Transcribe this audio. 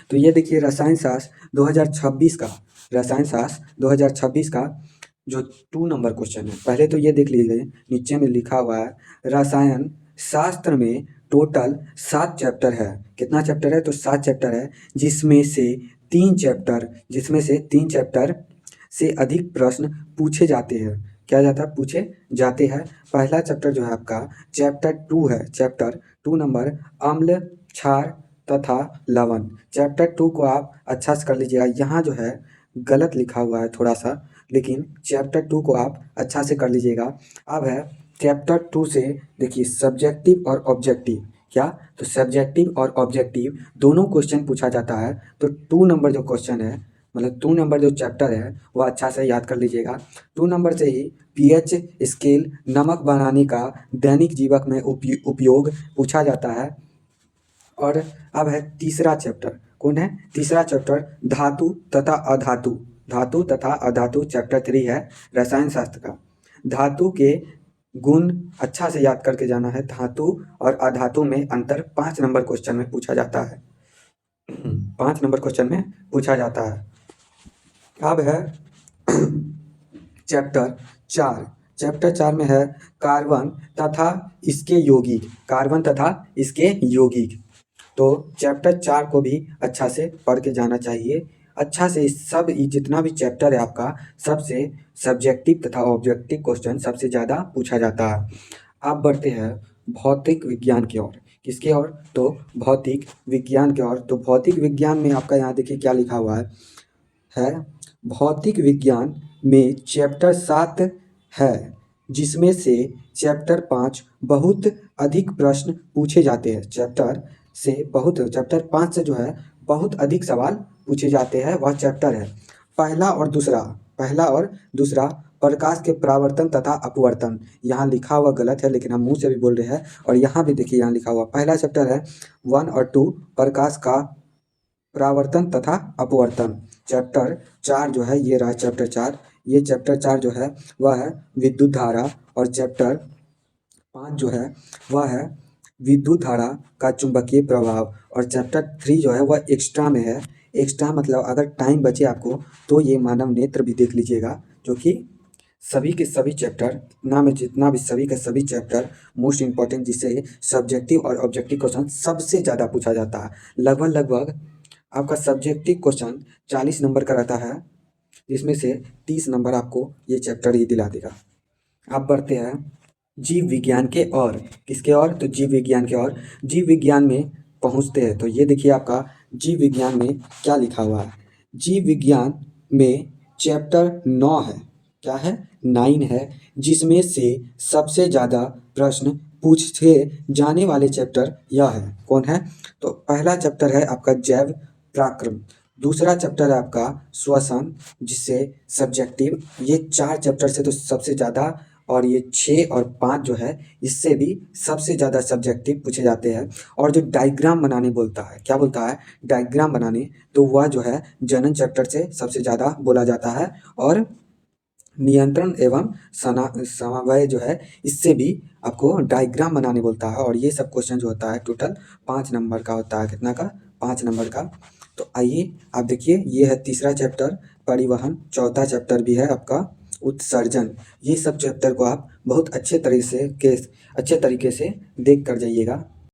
तो ये देखिए रसायन शास्त्र 2026 का, रसायन शास्त्र 2026 का जो 2 नंबर क्वेश्चन है। पहले तो ये देख लीजिए, नीचे में लिखा हुआ है रसायन शास्त्र में टोटल 7 चैप्टर है। कितना चैप्टर है? तो 7 चैप्टर है, जिसमें से 3 चैप्टर से अधिक प्रश्न पूछे जाते हैं। क्या जाता है? पूछे जाते हैं। पहला चैप्टर जो है आपका चैप्टर 2 है, चैप्टर 2 नंबर अम्ल, क्षार तथा लवण। चैप्टर 2 को आप अच्छा से कर लीजिएगा। यहाँ जो है गलत लिखा हुआ है थोड़ा सा, लेकिन चैप्टर 2 को आप अच्छा से कर लीजिएगा। अब है चैप्टर 2 से देखिए सब्जेक्टिव और ऑब्जेक्टिव। क्या? तो सब्जेक्टिव और ऑब्जेक्टिव दोनों क्वेश्चन पूछा जाता है। तो 2 नंबर जो क्वेश्चन है, मतलब 2 नंबर जो चैप्टर है वो अच्छा से याद कर लीजिएगा। 2 नंबर से ही पीएच स्केल, नमक बनाने का दैनिक जीवन में उपयोग पूछा जाता है। और अब है तीसरा चैप्टर। कौन है? तीसरा चैप्टर धातु तथा अधातु। धातु तथा अधातु चैप्टर 3 है रसायन शास्त्र का। धातु के गुण अच्छा से याद करके जाना है। धातु और अधातु में अंतर 5 नंबर क्वेश्चन में पूछा जाता है। 5 नंबर क्वेश्चन में पूछा जाता है। अब है चैप्टर 4। चैप्टर 4 में है कार्बन तथा इसके यौगिक। कार्बन तथा इसके यौगिक। तो चैप्टर 4 को भी अच्छा से पढ़ के जाना चाहिए। अच्छा से सब जितना भी चैप्टर है आपका, सबसे सब्जेक्टिव तथा ऑब्जेक्टिव क्वेश्चन सबसे ज़्यादा पूछा जाता है। आप बढ़ते हैं भौतिक विज्ञान की ओर। किसके ओर? तो भौतिक विज्ञान की ओर। तो भौतिक विज्ञान में आपका यहाँ देखिए क्या लिखा हुआ है भौतिक विज्ञान में चैप्टर 7 है, जिसमें से चैप्टर 5 बहुत अधिक प्रश्न पूछे जाते हैं। चैप्टर 5 से जो है बहुत अधिक सवाल पूछे जाते हैं, वह चैप्टर है। पहला और दूसरा प्रकाश के परावर्तन तथा अपवर्तन। यहाँ लिखा हुआ गलत है, लेकिन हम मुंह से भी बोल रहे हैं। और यहाँ भी देखिए, यहाँ लिखा हुआ पहला चैप्टर है 1 और 2 प्रकाश का परावर्तन तथा अपवर्तन। चैप्टर 4 जो है, ये रहा चैप्टर 4। ये चैप्टर 4 जो है वह है विद्युत धारा। और चैप्टर 5 जो है वह है विद्युत धारा का चुंबकीय प्रभाव। और चैप्टर 3 जो है वह एक्स्ट्रा में है। एक्स्ट्रा मतलब अगर टाइम बचे आपको तो ये मानव नेत्र भी देख लीजिएगा, जो कि सभी के सभी चैप्टर ना में जितना भी सभी के सभी चैप्टर मोस्ट इंपॉर्टेंट, जिससे सब्जेक्टिव और ऑब्जेक्टिव क्वेश्चन सबसे ज़्यादा पूछा जाता है। लगभग आपका सब्जेक्टिव क्वेश्चन 40 नंबर का रहता है, जिसमें से 30 नंबर आपको ये चैप्टर ही दिला देगा। आप बढ़ते हैं जीव विज्ञान के और। किसके और? तो जीव विज्ञान के और। जीव विज्ञान में पहुंचते हैं तो ये देखिए आपका जीव विज्ञान में क्या लिखा हुआ है। जीव विज्ञान में चैप्टर 9 है। क्या है? 9 है, जिसमें से सबसे ज़्यादा प्रश्न पूछे जाने वाले चैप्टर यह है। कौन है? तो पहला चैप्टर है आपका जैव पराक्रम। दूसरा चैप्टर है आपका श्वसन, जिससे सब्जेक्टिव। ये 4 चैप्टर से तो सबसे ज़्यादा, और ये 6 और 5 जो है इससे भी सबसे ज़्यादा सब्जेक्टिव पूछे जाते हैं। और जो डायग्राम बनाने बोलता है, क्या बोलता है? डायग्राम बनाने, तो वह जो है जनन चैप्टर से सबसे ज़्यादा बोला जाता है। और नियंत्रण एवं समन्वय जो है, इससे भी आपको डायग्राम बनाने बोलता है। और ये सब क्वेश्चन जो होता है टोटल 5 नंबर का होता है। कितना का? 5 नंबर का। तो आइए आप देखिए, ये है तीसरा चैप्टर परिवहन। चौथा चैप्टर भी है आपका उत्सर्जन। ये सब चैप्टर को आप बहुत अच्छे तरीके से देख कर जाइएगा।